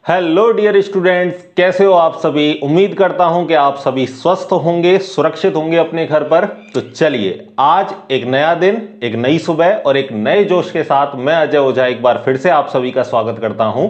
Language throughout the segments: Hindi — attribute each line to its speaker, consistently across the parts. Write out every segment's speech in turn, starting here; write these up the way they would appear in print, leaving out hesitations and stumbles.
Speaker 1: हेलो डियर स्टूडेंट्स, कैसे हो आप सभी। उम्मीद करता हूं कि आप सभी स्वस्थ होंगे, सुरक्षित होंगे अपने घर पर। तो चलिए, आज एक नया दिन, एक नई सुबह और एक नए जोश के साथ मैं अजय ओझा एक बार फिर से आप सभी का स्वागत करता हूं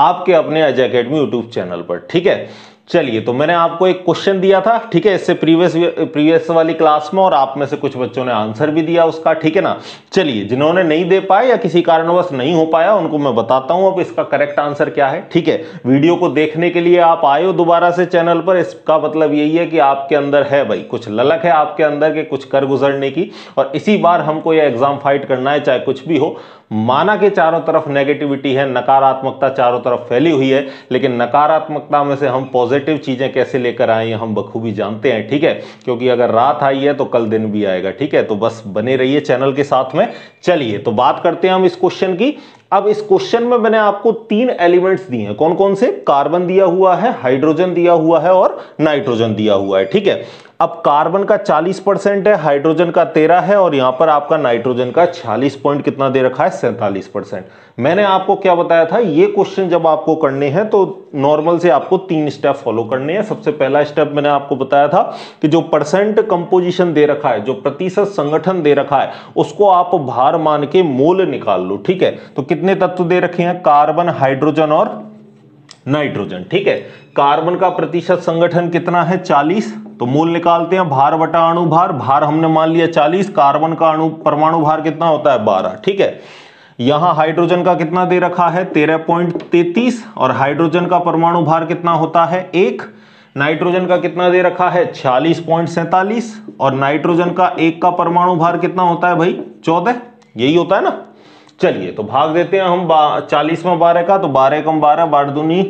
Speaker 1: आपके अपने अजय अकेडमी यूट्यूब चैनल पर। ठीक है, चलिए, तो मैंने आपको एक क्वेश्चन दिया था, ठीक है, इससे प्रीवियस वाली क्लास में, और आप में से कुछ बच्चों ने आंसर भी दिया उसका, ठीक है ना। चलिए, जिन्होंने नहीं दे पाए या किसी कारणवश नहीं हो पाया उनको मैं बताता हूं अब इसका करेक्ट आंसर क्या है। ठीक है, वीडियो को देखने के लिए आप आए हो दोबारा से चैनल पर, इसका मतलब यही है कि आपके अंदर है भाई कुछ ललक है आपके अंदर के कुछ कर गुजरने की, और इसी बार हमको यह एग्जाम फाइट करना है, चाहे कुछ भी हो। माना कि चारों तरफ नेगेटिविटी है, नकारात्मकता चारों तरफ फैली हुई है, लेकिन नकारात्मकता में से हम पॉजिटिव चीजें कैसे लेकर आए हैं हम बखूबी जानते हैं। ठीक है, क्योंकि अगर रात आई है तो कल दिन भी आएगा। ठीक है, तो बस बने रहिए चैनल के साथ में। चलिए, तो बात करते हैं हम इस क्वेश्चन की। अब इस क्वेश्चन में मैंने आपको 3 एलिमेंट्स दिए हैं। कौन कौन से? कार्बन दिया हुआ है, हाइड्रोजन दिया हुआ है और नाइट्रोजन दिया हुआ है। ठीक है, अब कार्बन का 40% है, हाइड्रोजन का 13 है, और यहां पर आपका नाइट्रोजन का 46 पॉइंट कितना दे रखा है, 47%। मैंने आपको क्या बताया था, ये क्वेश्चन जब आपको करने हैं तो नॉर्मल से आपको 3 स्टेप फॉलो करने हैं। सबसे पहला स्टेप मैंने आपको बताया था कि जो परसेंट कंपोजिशन दे रखा है, जो प्रतिशत संगठन दे रखा है, उसको आप भार मान के मोल निकाल लो। ठीक है, तो कितने तत्व दे रखे हैं? कार्बन, हाइड्रोजन और नाइट्रोजन। ठीक है, कार्बन का प्रतिशत संगठन कितना है? 40। तो मूल निकालते हैं, भार बटा अणु भार। भार हमने मान लिया 40, कार्बन का अणु परमाणु भार कितना होता है? 12। ठीक है, यहां हाइड्रोजन का कितना दे रखा है? 13.33, और हाइड्रोजन का परमाणु भार कितना होता है? 1। नाइट्रोजन का कितना दे रखा है? 46.47, और नाइट्रोजन का 1 का परमाणु भार कितना होता है भाई? 14। यही होता है ना। चलिए, तो भाग देते हैं हम 40 में 12 का, तो 12 कम 12, 12 दूनी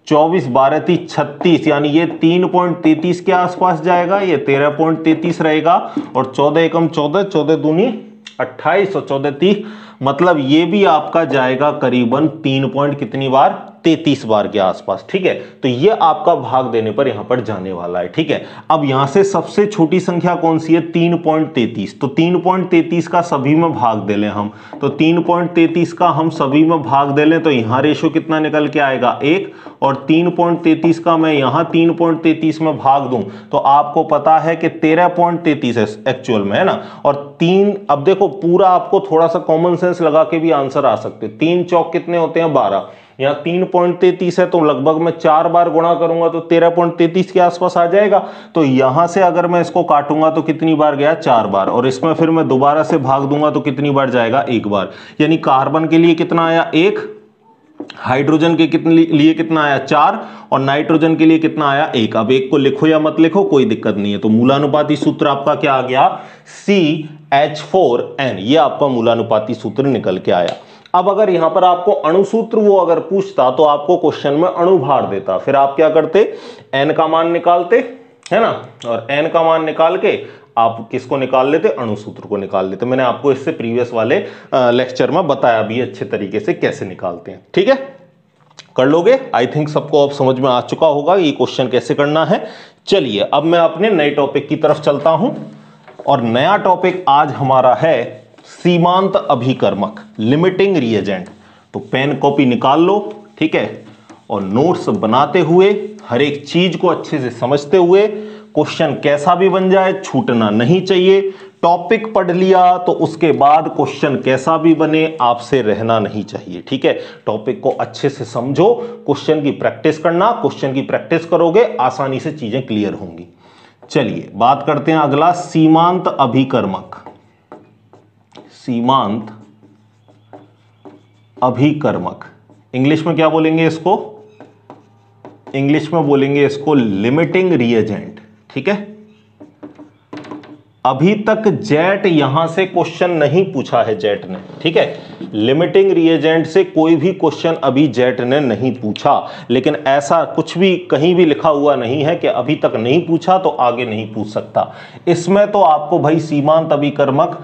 Speaker 1: 24, 12 तीस 36, यानी ये 3.33 के आसपास जाएगा, ये 13.33 रहेगा, और 14 एकम 14, 14 दूनी 28 और 14 30, मतलब ये भी आपका जाएगा करीबन 3 पॉइंट कितनी बार? 33 बार के आसपास। ठीक है, तो ये आपका भाग देने पर यहां पर जाने वाला है। ठीक है, अब यहां से सबसे छोटी संख्या कौन सी है? 3.33। तो 3.33 का सभी में भाग दे लें हम, तो 3.33 का हम सभी में भाग दे लें तो यहां रेशो कितना निकल के आएगा? 1। और 3.33 का मैं यहां 3.33 में भाग दूं तो आपको पता है कि 13.33 है एक्चुअल में, है ना। और 3, अब देखो पूरा आपको थोड़ा सा कॉमन सेंस लगा के भी आंसर आ सकते। 3 चौक कितने होते हैं? 12। यहाँ 3.33 है, तो लगभग मैं 4 बार गुणा करूंगा तो 13.33 के आसपास आ जाएगा। तो यहां से अगर मैं इसको काटूंगा तो कितनी बार गया? 4 बार। और इसमें फिर मैं दोबारा से भाग दूंगा तो कितनी बार जाएगा? 1 बार। यानी कार्बन के लिए कितना आया? 1। हाइड्रोजन के लिए कितना आया? 4। और नाइट्रोजन के लिए कितना आया? 1। अब 1 को लिखो या मत लिखो, कोई दिक्कत नहीं है। तो मूलानुपाती सूत्र आपका क्या आ गया? CH4N। ये आपका मूलानुपाती सूत्र निकल के आया। अब अगर यहां पर आपको अणुसूत्र वो अगर पूछता तो आपको क्वेश्चन में अणु भार देता, फिर आप क्या करते? n का मान निकालते, है ना, और n का मान निकाल के आप किसको निकाल लेते? अणुसूत्र को निकाल लेते। मैंने आपको इससे प्रीवियस वाले लेक्चर में बताया भी अच्छे तरीके से कैसे निकालते हैं। ठीक है, कर लोगे? आई थिंक सबको अब समझ में आ चुका होगा ये क्वेश्चन कैसे करना है। चलिए, अब मैं अपने नए टॉपिक की तरफ चलता हूं, और नया टॉपिक आज हमारा है सीमांत अभिकर्मक, लिमिटिंग रिएजेंट। तो पेन कॉपी निकाल लो, ठीक है, और नोट्स बनाते हुए, हर एक चीज को अच्छे से समझते हुए, क्वेश्चन कैसा भी बन जाए छूटना नहीं चाहिए। टॉपिक पढ़ लिया तो उसके बाद क्वेश्चन कैसा भी बने आपसे रहना नहीं चाहिए। ठीक है, टॉपिक को अच्छे से समझो, क्वेश्चन की प्रैक्टिस करना, क्वेश्चन की प्रैक्टिस करोगे आसानी से चीजें क्लियर होंगी। चलिए, बात करते हैं अगला, सीमांत अभिकर्मक। सीमांत अभिकर्मक, इंग्लिश में क्या बोलेंगे इसको? इंग्लिश में बोलेंगे इसको लिमिटिंग रिएजेंट। ठीक है, अभी तक जेट यहां से क्वेश्चन नहीं पूछा है जेट ने। ठीक है, लिमिटिंग रिएजेंट से कोई भी क्वेश्चन अभी जेट ने नहीं पूछा, लेकिन ऐसा कुछ भी कहीं भी लिखा हुआ नहीं है कि अभी तक नहीं पूछा तो आगे नहीं पूछ सकता। इसमें तो आपको भाई सीमांत अभिकर्मक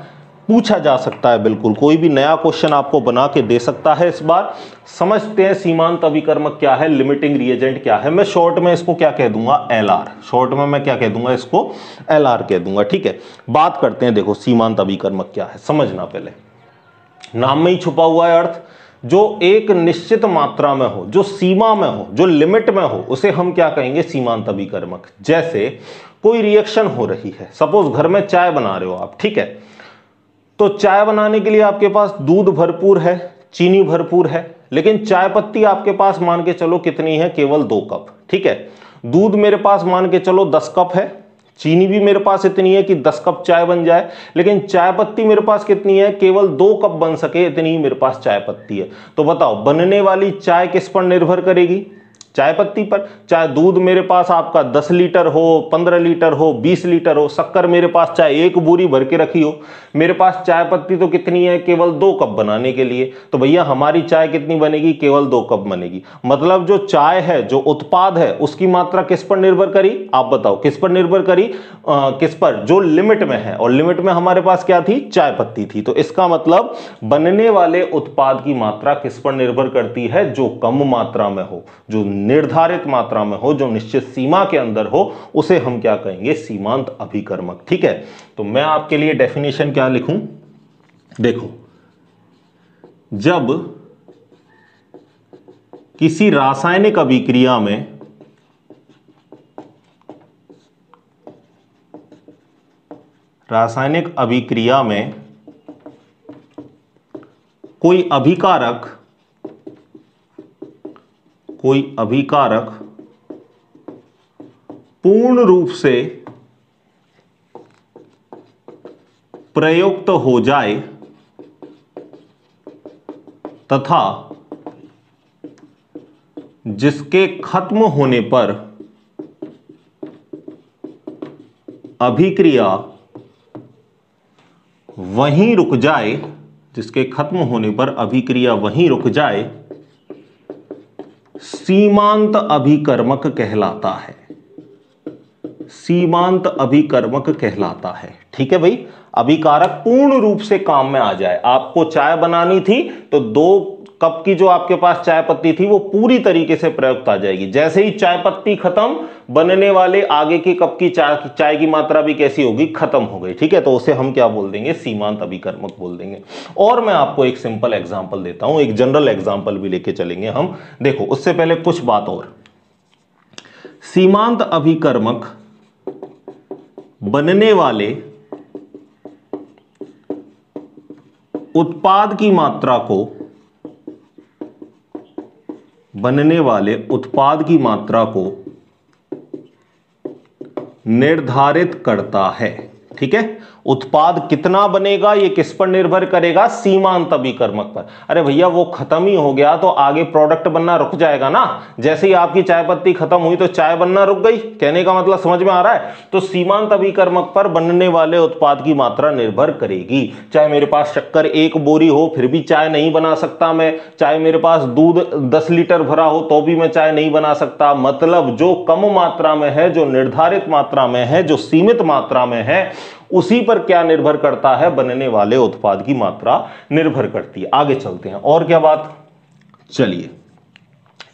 Speaker 1: पूछा जा सकता है, बिल्कुल कोई भी नया क्वेश्चन आपको बना के दे सकता है। इस बार समझते हैं सीमांत अभिकर्मक क्या है, लिमिटिंग रिएजेंट क्या है। मैं शॉर्ट में इसको क्या कह दूंगा? LR। शॉर्ट में मैं क्या कह दूंगा? इसको LR कह दूंगा। ठीक है, बात करते हैं, देखो सीमांत अभिकर्मक क्या है, समझना पहले। नाम में ही छुपा हुआ है अर्थ। जो एक निश्चित मात्रा में हो, जो सीमा में हो, जो लिमिट में हो, उसे हम क्या कहेंगे? सीमांत अभिकर्मक। जैसे कोई रिएक्शन हो रही है, सपोज घर में चाय बना रहे हो आप, ठीक है, तो चाय बनाने के लिए आपके पास दूध भरपूर है, चीनी भरपूर है, लेकिन चाय पत्ती आपके पास मान के चलो कितनी है? केवल 2 कप, ठीक है। दूध मेरे पास मान के चलो 10 कप है, चीनी भी मेरे पास इतनी है कि 10 कप चाय बन जाए, लेकिन चाय पत्ती मेरे पास कितनी है? केवल 2 कप बन सके इतनी ही मेरे पास चाय पत्ती है। तो बताओ बनने वाली चाय किस पर निर्भर करेगी? चाय पत्ती पर। चाहे दूध मेरे पास आपका 10 लीटर हो, 15 लीटर हो, 20 लीटर हो, शक्कर मेरे पास चाहे 1 बोरी भर के रखी हो, मेरे पास चाय पत्ती तो कितनी है? केवल 2 कप बनाने के लिए। तो भैया हमारी चाय कितनी बनेगी? केवल 2 कप बनेगी। मतलब जो चाय है, जो उत्पाद है, उसकी मात्रा किस पर निर्भर करी? आप बताओ किस पर निर्भर करी? किस पर? जो लिमिट में है, और लिमिट में हमारे पास क्या थी? चाय पत्ती थी। तो इसका मतलब बनने वाले उत्पाद की मात्रा किस पर निर्भर करती है? जो कम मात्रा में हो, जो निर्धारित मात्रा में हो, जो निश्चित सीमा के अंदर हो, उसे हम क्या कहेंगे? सीमांत अभिकर्मक। ठीक है, तो मैं आपके लिए डेफिनेशन क्या लिखूं? देखो, जब किसी रासायनिक अभिक्रिया में कोई अभिकारक पूर्ण रूप से प्रयुक्त हो जाए तथा जिसके खत्म होने पर अभिक्रिया वहीं रुक जाए, जिसके खत्म होने पर अभिक्रिया वहीं रुक जाए, सीमांत अभिकर्मक कहलाता है। सीमांत अभिकर्मक कहलाता है। ठीक है भाई, अभिकारक पूर्ण रूप से काम में आ जाए। आपको चाय बनानी थी तो 2 कप की जो आपके पास चाय पत्ती थी वो पूरी तरीके से प्रयुक्त आ जाएगी। जैसे ही चाय पत्ती खत्म, बनने वाले आगे के कप की चाय की मात्रा भी कैसी होगी? खत्म हो गई। ठीक है, तो उसे हम क्या बोल देंगे? सीमांत अभिकर्मक बोल देंगे। और मैं आपको एक सिंपल एग्जांपल देता हूं, एक जनरल एग्जांपल भी लेके चलेंगे हम। देखो, उससे पहले कुछ बात और। सीमांत अभिकर्मक बनने वाले उत्पाद की मात्रा को निर्धारित करता है। ठीक है, उत्पाद कितना बनेगा ये किस पर निर्भर करेगा? सीमांत अभिकर्मक पर। अरे भैया वो खत्म ही हो गया तो आगे प्रोडक्ट बनना रुक जाएगा ना। जैसे ही आपकी चाय पत्ती खत्म हुई तो चाय बनना रुक गई। कहने का मतलब समझ में आ रहा है? तो सीमांत अभिकर्मक पर बनने वाले उत्पाद की मात्रा निर्भर करेगी। चाहे मेरे पास शक्कर 1 बोरी हो फिर भी चाय नहीं बना सकता मैं, चाहे मेरे पास दूध 10 लीटर भरा हो तो भी मैं चाय नहीं बना सकता। मतलब जो कम मात्रा में है, जो निर्धारित मात्रा में है, जो सीमित मात्रा में है, उसी पर क्या निर्भर करता है? बनने वाले उत्पाद की मात्रा निर्भर करती है। आगे चलते हैं, और क्या बात? चलिए,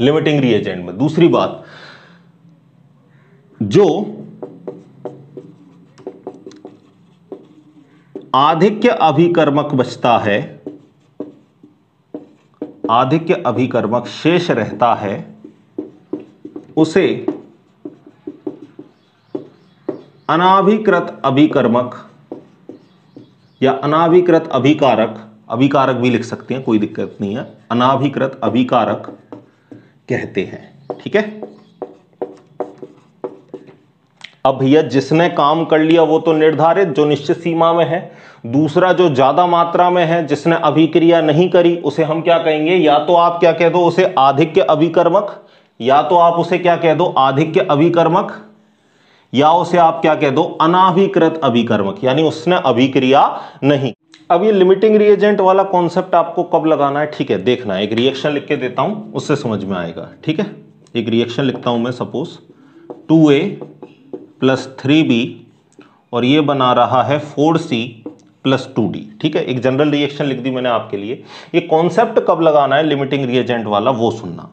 Speaker 1: लिमिटिंग रिएजेंट में दूसरी बात, जो आधिक्य अभिकर्मक बचता है, आधिक्य अभिकर्मक शेष रहता है, उसे अनाभिकृत अभिकर्मक या अनाभिकृत अभिकारक भी लिख सकते हैं, कोई दिक्कत नहीं है, अनाभिकृत अभिकारक कहते हैं। ठीक है, अब भैया जिसने काम कर लिया वो तो निर्धारित, जो निश्चित सीमा में है। दूसरा जो ज्यादा मात्रा में है, जिसने अभिक्रिया नहीं करी, उसे हम क्या कहेंगे? या तो आप क्या कह दो उसे आधिक्य अभिकर्मक, या तो आप उसे क्या कह दो? आधिक्य अभिकर्मक, या उसे आप क्या कह दो? अनाभिकृत अभिकर्मक, यानी उसने अभिक्रिया नहीं। अब ये लिमिटिंग रिएजेंट वाला कॉन्सेप्ट आपको कब लगाना है? ठीक है, देखना, एक रिएक्शन लिख के देता हूं, उससे समझ में आएगा। ठीक है, एक रिएक्शन लिखता हूं मैं, सपोज 2A + 3B और ये बना रहा है 4C + 2D। ठीक है, एक जनरल रिएक्शन लिख दी मैंने आपके लिए। ये कॉन्सेप्ट कब लगाना है लिमिटिंग रिएजेंट वाला, वो सुनना।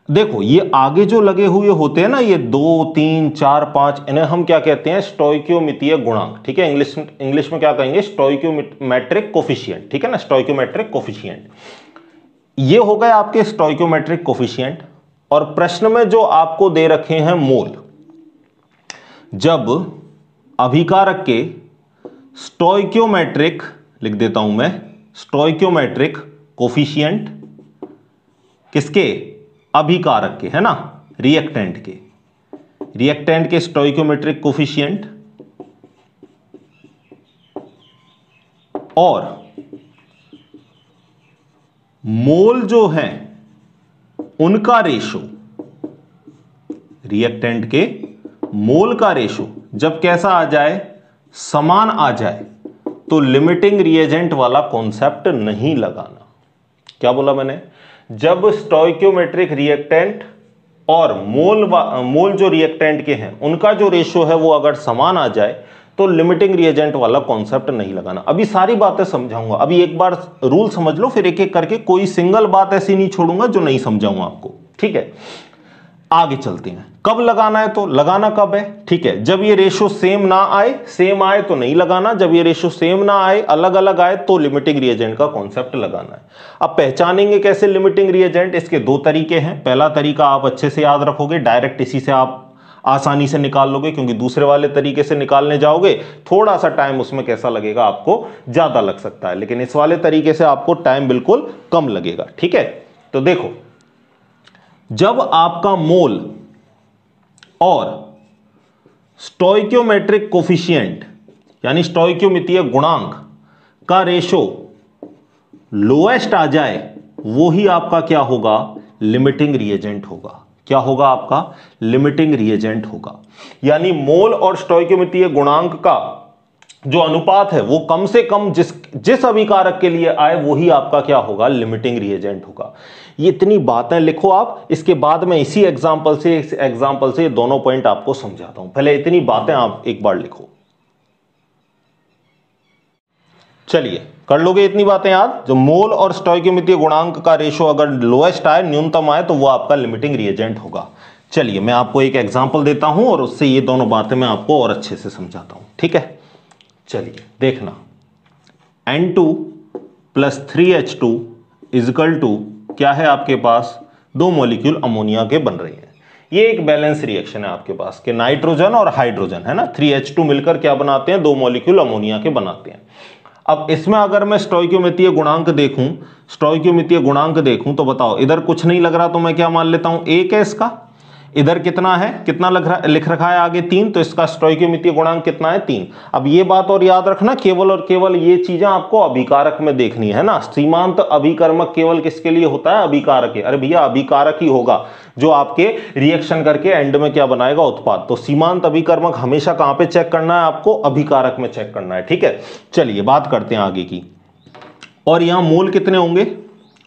Speaker 1: देखो, ये आगे जो लगे हुए होते हैं ना, ये 2, 3, 4, 5, इन्हें हम क्या कहते हैं? स्टोइकियोमितीय गुणांक। ठीक है, इंग्लिश में क्या कहेंगे? Stoichiometric coefficient. ठीक है ना, स्टोइकियोमेट्रिक कोफिशिएंट। ये हो गए आपके स्टोइकियोमेट्रिक कोफिशिएंट। और प्रश्न में जो आपको दे रखे हैं मोल, जब अभिकारक के स्टोइकियोमेट्रिक, लिख देता हूं मैं, स्टोइकियोमेट्रिक कोफिशिएंट किसके, अभिकारक के, है ना, रिएक्टेंट के, रिएक्टेंट के स्टोइकियोमेट्रिक कोफिशिएंट और मोल जो है उनका रेशो, रिएक्टेंट के मोल का रेशो जब कैसा आ जाए, समान आ जाए, तो लिमिटिंग रिएजेंट वाला कॉन्सेप्ट नहीं लगाना। क्या बोला मैंने, जब स्टोइकियोमेट्रिक रिएक्टेंट और मोल जो रिएक्टेंट के हैं उनका जो रेशो है वो अगर समान आ जाए तो लिमिटिंग रिएजेंट वाला कॉन्सेप्ट नहीं लगाना। अभी सारी बातें समझाऊंगा, अभी एक बार रूल समझ लो, फिर एक एक करके, कोई सिंगल बात ऐसी नहीं छोड़ूंगा जो नहीं समझाऊंगा आपको, ठीक है। आगे चलते हैं, कब लगाना है, तो लगाना कब है, ठीक है, जब ये रेशो सेम ना आए, सेम आए तो नहीं लगाना, जब ये रेशो सेम ना आए, अलग अलग आए, तो लिमिटिंग रिएजेंट का कॉन्सेप्ट लगाना है। अब पहचानेंगे कैसे लिमिटिंग रिएजेंट, इसके दो तरीके हैं। पहला तरीका आप अच्छे से याद रखोगे, डायरेक्ट इसी से आप आसानी से निकाल लोगे, क्योंकि दूसरे वाले तरीके से निकालने जाओगे थोड़ा सा टाइम उसमें कैसा लगेगा, आपको ज्यादा लग सकता है, लेकिन इस वाले तरीके से आपको टाइम बिल्कुल कम लगेगा, ठीक है। तो देखो, जब आपका मोल और स्टोइकियोमेट्रिक कोफिशिएंट यानी स्टोइकियोमितीय गुणांक का रेशो लोएस्ट आ जाए, वो ही आपका क्या होगा, लिमिटिंग रिएजेंट होगा। क्या होगा, आपका लिमिटिंग रिएजेंट होगा। यानी मोल और स्टोइकियोमितीय गुणांक का जो अनुपात है वो कम से कम जिस अभिकारक के लिए आए वही आपका क्या होगा, लिमिटिंग रिएजेंट होगा। ये इतनी बातें लिखो आप, इसके बाद में इस एग्जांपल से दोनों पॉइंट आपको समझाता हूं। पहले इतनी बातें आप एक बार लिखो, चलिए कर लोगे इतनी बातें याद। जो मोल और स्टोइकियोमेट्रिक गुणांक का रेशो अगर लोएस्ट आए, न्यूनतम आए, तो वो आपका लिमिटिंग रिएजेंट होगा। चलिए मैं आपको एक एग्जांपल देता हूं और उससे ये दोनों बातें मैं आपको और अच्छे से समझाता हूं, ठीक है। चलिए देखना, N2 + 3H2 = क्या है आपके पास, दो मॉलिक्यूल अमोनिया के बन रहे हैं। ये एक बैलेंस रिएक्शन है आपके पास कि नाइट्रोजन और हाइड्रोजन, है ना, 3H2 मिलकर क्या बनाते हैं, दो मॉलिक्यूल अमोनिया के बनाते हैं। अब इसमें अगर मैं स्टोइकियोमेट्रिक गुणांक देखूं तो बताओ, इधर कुछ नहीं लग रहा तो मैं क्या मान लेता हूं, 1 है इसका, इधर कितना है, कितना लिख रखा है आगे 3, तो इसका स्टोइकियोमेट्रिक गुणांक कितना है, 3। अब ये बात और याद रखना, केवल और केवल ये चीजें आपको अभिकारक में देखनी है ना। सीमांत अभिकर्मक केवल किसके लिए होता है, अभिकारक है। अरे भैया अभिकारक ही होगा जो आपके रिएक्शन करके एंड में क्या बनाएगा, उत्पाद। तो सीमांत अभिकर्मक हमेशा कहां पे चेक करना है, आपको अभिकारक में चेक करना है, ठीक है। चलिए बात करते हैं आगे की। और यहां मोल कितने होंगे,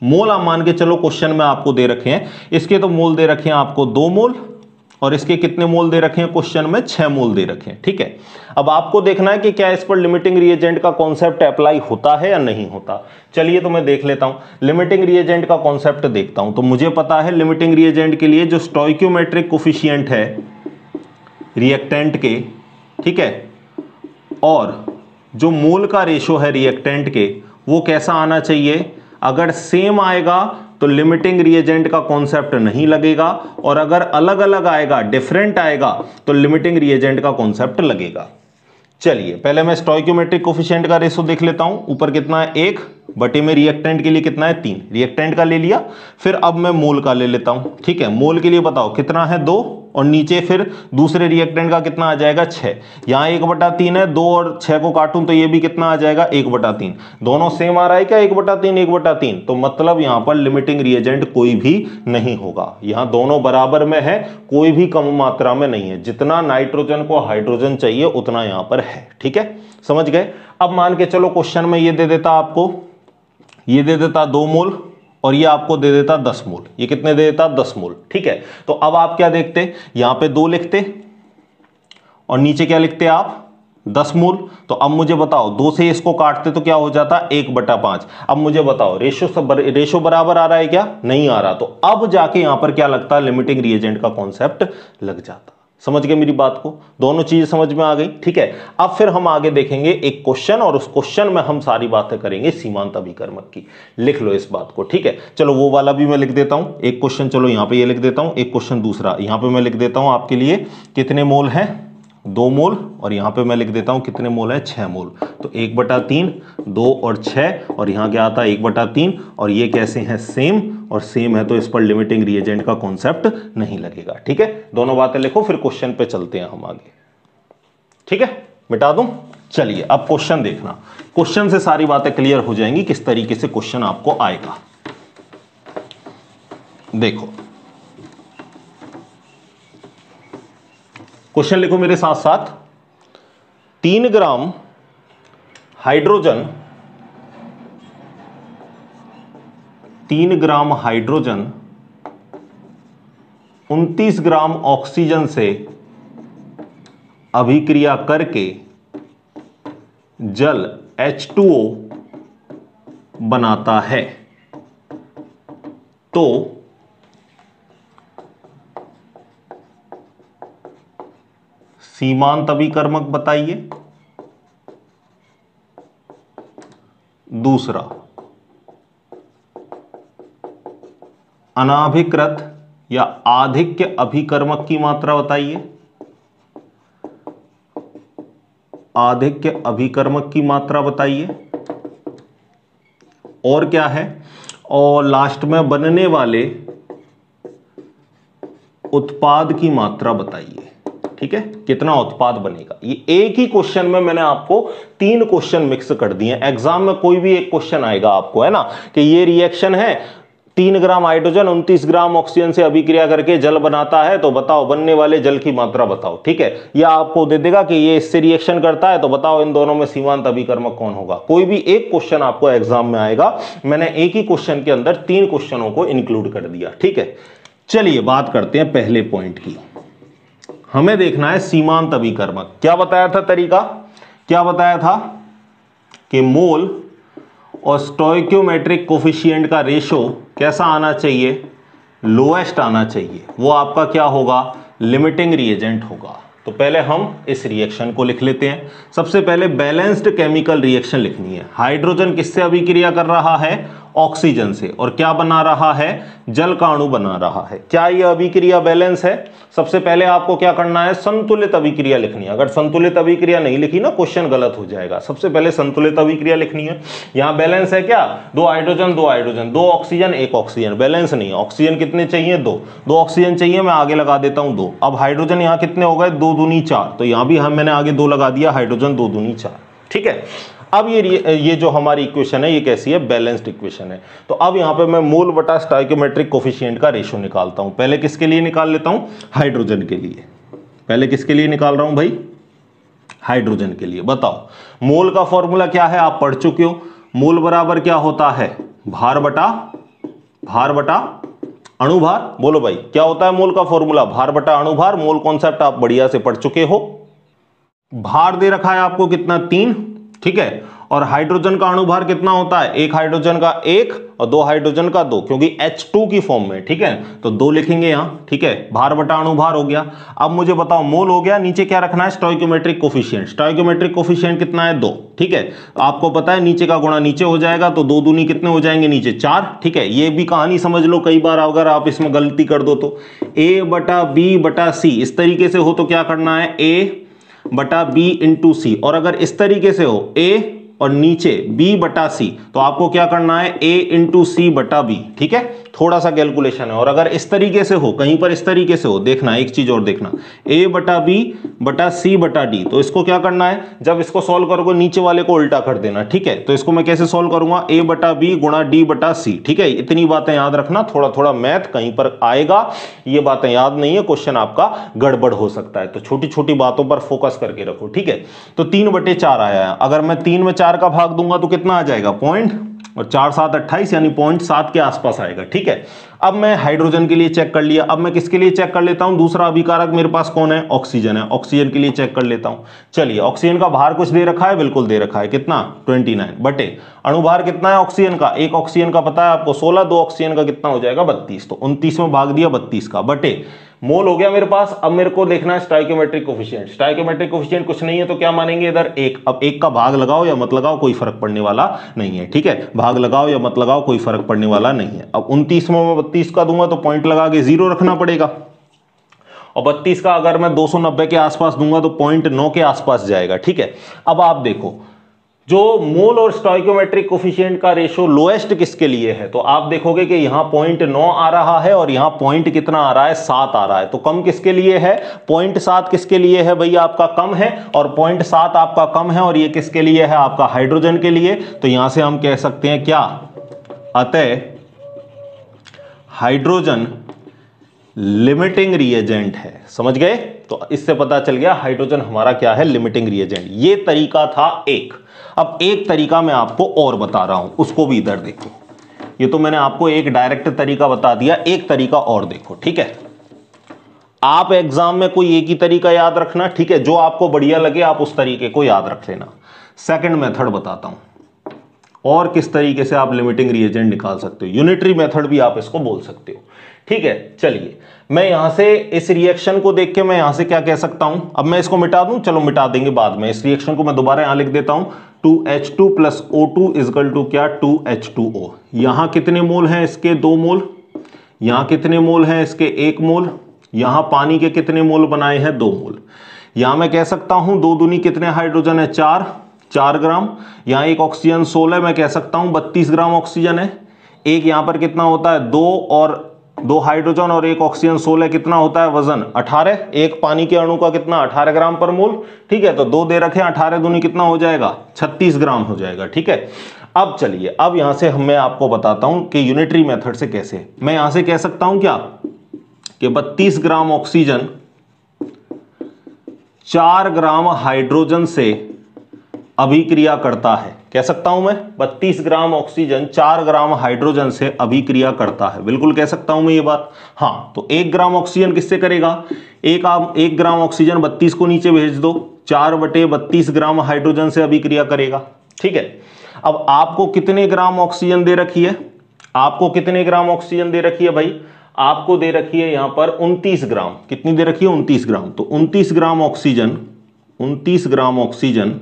Speaker 1: मोल आप मान के चलो, क्वेश्चन में आपको दे रखे हैं, इसके तो मोल दे रखे हैं आपको 2 मोल, और इसके कितने मोल दे रखे हैं, क्वेश्चन में 6 मोल दे रखे हैं, ठीक है। अब आपको देखना है कि क्या इस पर लिमिटिंग रिएजेंट का कॉन्सेप्ट अप्लाई होता है या नहीं होता। चलिए तो मैं देख लेता हूं, लिमिटिंग रिएजेंट का कॉन्सेप्ट देखता हूं। तो मुझे पता है लिमिटिंग रिएजेंट के लिए जो स्टोइकियोमेट्रिक कोफिशिएंट है रिएक्टेंट के, ठीक है, और जो मोल का रेशो है रिएक्टेंट के, वो कैसा आना चाहिए। अगर सेम आएगा तो लिमिटिंग रिएजेंट का कॉन्सेप्ट नहीं लगेगा, और अगर अलग अलग आएगा, डिफरेंट आएगा, तो लिमिटिंग रिएजेंट का कॉन्सेप्ट लगेगा। चलिए पहले मैं स्टोइकियोमेट्रिक कोफिशिएंट का रेशो देख लेता हूं। ऊपर कितना है, 1 बटे में रिएक्टेंट के लिए कितना है, 3। रिएक्टेंट का ले लिया, फिर अब मैं मोल का ले लेता हूं, ठीक है। मोल के लिए बताओ कितना है, 2, और नीचे फिर दूसरे रिएक्टेंट का कितना आ जाएगा, 6। यहां 1/3 है, 2 और 6 को काटूं तो ये भी कितना आ जाएगा, 1/3। दोनों सेम आ रहा है क्या, 1/3 1/3, तो मतलब यहां पर लिमिटिंग रिएजेंट कोई भी नहीं होगा। यहां दोनों बराबर में है, कोई भी कम मात्रा में नहीं है। जितना नाइट्रोजन को हाइड्रोजन चाहिए उतना यहां पर है, ठीक है, समझ गए। अब मान के चलो क्वेश्चन में ये दे देता आपको, ये दे देता 2 मोल, और ये आपको दे देता 10 मोल। ये कितने दे देता, 10 मोल, ठीक है। तो अब आप क्या देखते, यहां पे 2 लिखते और नीचे क्या लिखते आप, 10 मोल। तो अब मुझे बताओ, 2 से इसको काटते तो क्या हो जाता, 1/5। अब मुझे बताओ रेशो बराबर आ रहा है क्या, नहीं आ रहा। तो अब जाके यहां पर क्या लगता है, लिमिटिंग रिएजेंट का कॉन्सेप्ट लग जाता। समझ गए मेरी बात को? दोनों चीजें समझ में आ गई, ठीक है। अब फिर हम आगे देखेंगे एक क्वेश्चन, और उस क्वेश्चन में हम सारी बातें करेंगे सीमांत अभिकर्मक की। लिख लो इस बात को, ठीक है। चलो वो वाला भी मैं लिख देता हूं, एक क्वेश्चन चलो यहां पे ये लिख देता हूं, एक क्वेश्चन दूसरा यहां पे मैं लिख देता हूं आपके लिए। कितने मोल है? 2 मोल। और यहां पे मैं लिख देता हूं कितने मोल है? 6 मोल। तो 1/3, 2 और 6, और यहां क्या आता है 1/3, और ये कैसे हैं? सेम, और सेम है तो इस पर लिमिटिंग रिएजेंट का कॉन्सेप्ट नहीं लगेगा, ठीक है। दोनों बातें लिखो, फिर क्वेश्चन पे चलते हैं हम आगे, ठीक है। मिटा दूं? चलिए अब क्वेश्चन देखना, क्वेश्चन से सारी बातें क्लियर हो जाएंगी किस तरीके से क्वेश्चन आपको आएगा। देखो क्वेश्चन लिखो मेरे साथ साथ। 3 gram hydrogen, 3 gram hydrogen 29 gram oxygen से अभिक्रिया करके जल H2O बनाता है, तो सीमांत अभिकर्मक बताइए। दूसरा, अनाभिकृत या आधिक्य अभिकर्मक की मात्रा बताइए। आधिक्य अभिकर्मक की मात्रा बताइए। और क्या है? और लास्ट में बनने वाले उत्पाद की मात्रा बताइए, ठीक है। कितना उत्पाद बनेगा? ये एक ही क्वेश्चन में मैंने आपको 3 क्वेश्चन मिक्स कर दिए। एग्जाम में कोई भी एक क्वेश्चन आएगा आपको, है ना, कि ये रिएक्शन है, 3 ग्राम हाइड्रोजन 29 ग्राम ऑक्सीजन से अभिक्रिया करके जल बनाता है, तो बताओ बनने वाले जल की मात्रा बताओ, ठीक है। या आपको दे देगा कि ये इससे रिएक्शन करता है, तो बताओ इन दोनों में सीमांत अभिकर्मक कौन होगा। कोई भी एक क्वेश्चन आपको एग्जाम में आएगा। मैंने एक ही क्वेश्चन के अंदर 3 क्वेश्चनों को इंक्लूड कर दिया, ठीक है। चलिए बात करते हैं पहले पॉइंट की। हमें देखना है सीमांत अभिकर्मक। क्या बताया था तरीका? क्या बताया था कि मोल और स्टोइक्योमेट्रिक कोफिशिएंट का रेशो कैसा आना चाहिए? लोएस्ट आना चाहिए। वो आपका क्या होगा? लिमिटिंग रिएजेंट होगा। तो पहले हम इस रिएक्शन को लिख लेते हैं। सबसे पहले बैलेंस्ड केमिकल रिएक्शन लिखनी है। हाइड्रोजन किससे अभिक्रिया कर रहा है? ऑक्सीजन से। और क्या बना रहा है? जल का अणु बना रहा है। क्या यह अभिक्रिया बैलेंस है? सबसे पहले आपको क्या करना है? संतुलित अभिक्रिया लिखनी है। अगर संतुलित अभिक्रिया नहीं लिखी ना, क्वेश्चन गलत हो जाएगा। सबसे पहले संतुलित अभिक्रिया लिखनी है। यहां बैलेंस है क्या? 2 hydrogen 2 hydrogen, 2 oxygen 1 oxygen. Balance नहीं है। ऑक्सीजन कितने चाहिए? 2 ऑक्सीजन चाहिए, मैं आगे लगा देता हूं 2। अब हाइड्रोजन यहां कितने हो गए? 2 दूनी 4, तो यहां भी मैंने आगे 2 लगा दिया। हाइड्रोजन 2 दूनी 4, ठीक है। अब ये जो हमारी इक्वेशन है, ये कैसी है? बैलेंस्ड इक्वेशन है। तो अब यहां पे मैं मोल बटा स्टोइकियोमेट्रिक कोफिशिएंट का रेशो निकालता हूं। पहले किसके लिए निकाल लेता हूं? हाइड्रोजन के लिए। पहले किसके लिए निकाल रहा हूं भाई? हाइड्रोजन के लिए। बताओ मोल का फॉर्मूला क्या है? आप पढ़ चुके हो। मोल बराबर क्या होता है? भार बटा अणुभार। बोलो भाई क्या होता है मोल का फॉर्मूला? भार बटा अणुभार। मोल कॉन्सेप्ट आप बढ़िया से पढ़ चुके हो। भार दे रखा है आपको कितना? 3, ठीक है। और हाइड्रोजन का अणुभार कितना होता है? 1 हाइड्रोजन का 1 और 2 हाइड्रोजन का 2, क्योंकि H2 की फॉर्म में, ठीक है। तो 2 लिखेंगे यहां, ठीक है। भार बटा अणुभार हो गया। अब मुझे बताओ मोल हो गया, नीचे क्या रखना है? Stoichiometric coefficient. स्टोइकियोमेट्रिक कोफिशिएंट कितना है? 2, ठीक है। आपको पता है नीचे का गुणा नीचे हो जाएगा, तो 2 दूनी कितने हो जाएंगे? नीचे 4, ठीक है। ये भी कहानी समझ लो, कई बार अगर आप इसमें गलती कर दो तो A/B/C इस तरीके से हो तो क्या करना है? A/B/C। और अगर इस तरीके से हो A और नीचे B/C, तो आपको क्या करना है? A/C/B, ठीक है। थोड़ा सा कैलकुलेशन है। और अगर इस तरीके से हो, कहीं पर इस तरीके से हो, देखना एक चीज और देखना, A/B/C/D, तो इसको क्या करना है? जब इसको सॉल्व करोगे नीचे वाले को उल्टा कर देना, ठीक है। तो इसको मैं कैसे सॉल्व करूंगा? A/B गुणा D/C, ठीक है। इतनी बातें याद रखना। थोड़ा थोड़ा मैथ कहीं पर आएगा, ये बातें याद नहीं है, क्वेश्चन आपका गड़बड़ हो सकता है। तो छोटी छोटी बातों पर फोकस करके रखो, ठीक है। तो 3/4 आया है। अगर मैं 3 में 4 का भाग दूंगा तो कितना आ जाएगा? पॉइंट, और 4 7 28, यानी 0.7 के आसपास आएगा, ठीक है। अब मैं हाइड्रोजन के लिए चेक कर लिया। अब मैं किसके लिए चेक कर लेता हूं? दूसरा अभिकारक मेरे पास कौन है? ऑक्सीजन है। ऑक्सीजन के लिए चेक कर लेता हूं। चलिए ऑक्सीजन का भार कुछ दे रखा है? बिल्कुल दे रखा है। कितना? 29 बटे अणुभार कितना है ऑक्सीजन का? 1 ऑक्सीजन का पता है आपको 16, 2 ऑक्सीजन का कितना हो जाएगा? 32। तो 29 में भाग दिया 32 का, बटे मोल हो गया मेरे पास। अब मेरे को देखना है स्टोइकोमेट्रिक कोफिशिएंट। स्टोइकोमेट्रिक कोफिशिएंट कुछ नहीं है तो क्या मानेंगे इधर 1। अब 1 का भाग लगाओ या मत लगाओ कोई फर्क पड़ने वाला नहीं है, ठीक है, भाग लगाओ या मत लगाओ कोई फर्क पड़ने वाला नहीं है। अब 29 में मैं 32 का दूंगा तो पॉइंट लगा के 0 रखना पड़ेगा, और 32 का अगर मैं 290 के आसपास दूंगा तो 0.9 के आसपास जाएगा, ठीक है। अब आप देखो जो मोल और स्टोइकोमेट्रिक कोफिशिएंट का रेशो लोएस्ट किसके लिए है, तो आप देखोगे कि यहां 0.9 आ रहा है और यहां पॉइंट कितना आ रहा है, 7 आ रहा है। तो कम किसके लिए है, 0.7 किसके लिए है भैया, आपका कम है, और 0.7 आपका कम है, और ये किसके लिए है, आपका हाइड्रोजन के लिए। तो यहां से हम कह सकते हैं क्या, अतः हाइड्रोजन लिमिटिंग रिएजेंट है। समझ गए, तो इससे पता चल गया हाइड्रोजन हमारा क्या है, लिमिटिंग रिएजेंट। ये तरीका था एक। अब एक तरीका मैं आपको और बता रहा हूं, उसको भी इधर देखो। ये तो मैंने आपको एक डायरेक्ट तरीका बता दिया, एक तरीका और देखो, ठीक है। आप एग्जाम में कोई एक ही तरीका याद रखना, ठीक है, जो आपको बढ़िया लगे आप उस तरीके को याद रख लेना। सेकंड मेथड बताता हूं, और किस तरीके से आप लिमिटिंग रिएजेंट निकाल सकते हो। यूनिटरी मेथड भी आप इसको बोल सकते हो, ठीक है। चलिए मैं यहां से इस रिएक्शन को देख के मैं यहां से क्या कह सकता हूं, अब मैं इसको मिटा दूं, चलो मिटा देंगे बाद में। इस रिएक्शन को मैं दोबारा यहां लिख देता हूं, 2H2 plus O2 is equal to क्या, 2H2O। यहां कितने मोल हैं इसके, 2 मोल। यहां कितने मोल हैं इसके, 1 मोल। यहां पानी के कितने मोल बनाए हैं, 2 मोल। यहां मैं कह सकता हूं 2 दूनी कितने हाइड्रोजन है, 4 ग्राम। यहां एक ऑक्सीजन 16, मैं कह सकता हूं 32 ग्राम ऑक्सीजन है। एक यहां पर कितना होता है, 2 और 2 हाइड्रोजन और 1 ऑक्सीजन 16 कितना होता है वजन, 18। एक पानी के अणु का कितना, 18 ग्राम पर मोल, ठीक है। तो 2 दे रखे, 18 दूनी कितना हो जाएगा, 36 ग्राम हो जाएगा, ठीक है। अब चलिए, अब यहां से मैं आपको बताता हूं कि यूनिटरी मेथड से कैसे। मैं यहां से कह सकता हूं क्या, कि 32 ग्राम ऑक्सीजन 4 ग्राम हाइड्रोजन से अभिक्रिया करता है। कह सकता हूं मैं 32 ग्राम ऑक्सीजन 4 ग्राम हाइड्रोजन से अभिक्रिया करता है, बिल्कुल कह सकता हूं मैं ये बात। हां, तो 1 ग्राम ऑक्सीजन किससे करेगा, 1 ग्राम ऑक्सीजन 32 को नीचे भेज दो, 4/32 ग्राम हाइड्रोजन से अभिक्रिया करेगा, ठीक है। अब आपको कितने ग्राम ऑक्सीजन दे रखी है, आपको कितने ग्राम ऑक्सीजन दे रखी है भाई, आपको दे रखी है यहां पर 29 ग्राम। कितनी दे रखी है, 29 ग्राम। तो 29 ग्राम ऑक्सीजन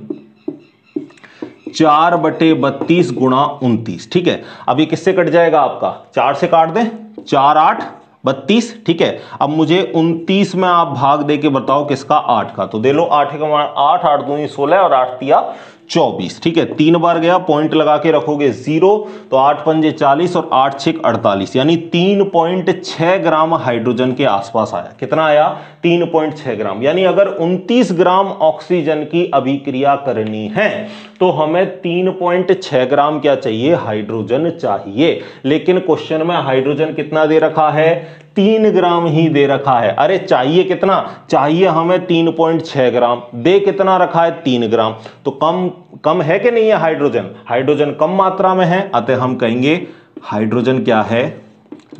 Speaker 1: 4/32 गुणा 29, ठीक है। अब ये किससे कट जाएगा आपका, 4 से काट दें, 4 8 32, ठीक है। अब मुझे 29 में आप भाग दे के बताओ किसका, 8 का। तो दे लो 8 का 8 8 दूनी 16 और 8 तिया 24, ठीक है। 3 बार गया, पॉइंट लगा के रखोगे 0, तो 8 पंजे 40 और 8 6 48, यानी 3.6 ग्राम हाइड्रोजन के आसपास आया। कितना आया, 3.6 ग्राम। यानी अगर 29 ग्राम ऑक्सीजन की अभिक्रिया करनी है तो हमें 3.6 ग्राम क्या चाहिए, हाइड्रोजन चाहिए। लेकिन क्वेश्चन में हाइड्रोजन कितना दे रखा है, 3 ग्राम ही दे रखा है। अरे चाहिए कितना, चाहिए हमें 3.6 ग्राम, दे कितना रखा है, 3 ग्राम। तो कम है कि नहीं है हाइड्रोजन, हाइड्रोजन कम मात्रा में है, अतः हम कहेंगे हाइड्रोजन क्या है,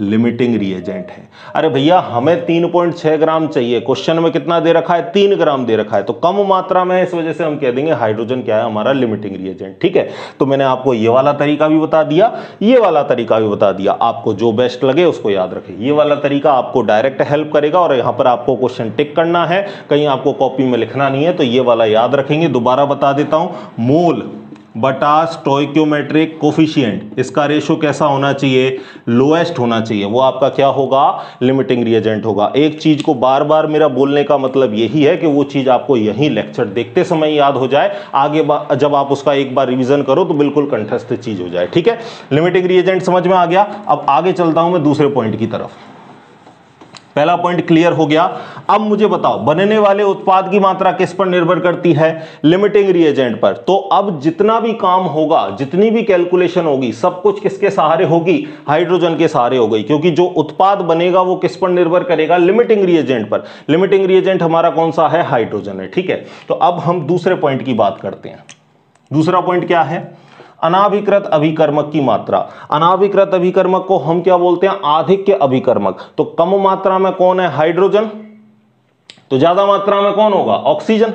Speaker 1: लिमिटिंग रिएजेंट है। अरे भैया हमें 3.6 ग्राम चाहिए, क्वेश्चन में कितना दे रखा है, 3 ग्राम दे रखा है, तो कम मात्रा में है, इस वजह से हम कह देंगे हाइड्रोजन क्या है, हमारा लिमिटिंग रिएजेंट, ठीक है। तो मैंने आपको ये वाला तरीका भी बता दिया, ये वाला तरीका भी बता दिया, आपको जो बेस्ट लगे उसको याद रखें। ये वाला तरीका आपको डायरेक्ट हेल्प करेगा, और यहां पर आपको क्वेश्चन टिक करना है, कहीं आपको कॉपी में लिखना नहीं है, तो ये वाला याद रखेंगे। दोबारा बता देता हूं, मोल बटा स्टोइकोमेट्रिक कोफिशिएंट, इसका रेशो कैसा होना चाहिए, लोएस्ट होना चाहिए। वो आपका क्या होगा, लिमिटिंग रिएजेंट होगा। एक चीज को बार बार मेरा बोलने का मतलब यही है कि वो चीज आपको यही लेक्चर देखते समय याद हो जाए, आगे जब आप उसका एक बार रिवीजन करो तो बिल्कुल कंठस्थ चीज हो जाए, ठीक है। लिमिटिंग रिएजेंट समझ में आ गया। अब आगे चलता हूं मैं दूसरे पॉइंट की तरफ। पहला पॉइंट क्लियर हो गया। अब मुझे बताओ बनने वाले उत्पाद की मात्रा किस पर निर्भर करती है, लिमिटिंग रिएजेंट पर। तो अब जितना भी काम होगा, जितनी भी कैलकुलेशन होगी, सब कुछ किसके सहारे होगी, हाइड्रोजन के सहारे हो गई, क्योंकि जो उत्पाद बनेगा वो किस पर निर्भर करेगा, लिमिटिंग रिएजेंट पर। लिमिटिंग रिएजेंट हमारा कौन सा है, हाइड्रोजन है, ठीक है। तो अब हम दूसरे पॉइंट की बात करते हैं। दूसरा पॉइंट क्या है, अनाभिकृत अभिकर्मक की मात्रा। अनाभिकृत अभिकर्मक को हम क्या बोलते हैं, आधिक्य अभिकर्मक। तो कम मात्रा में कौन है, हाइड्रोजन, तो ज्यादा मात्रा में कौन होगा, ऑक्सीजन।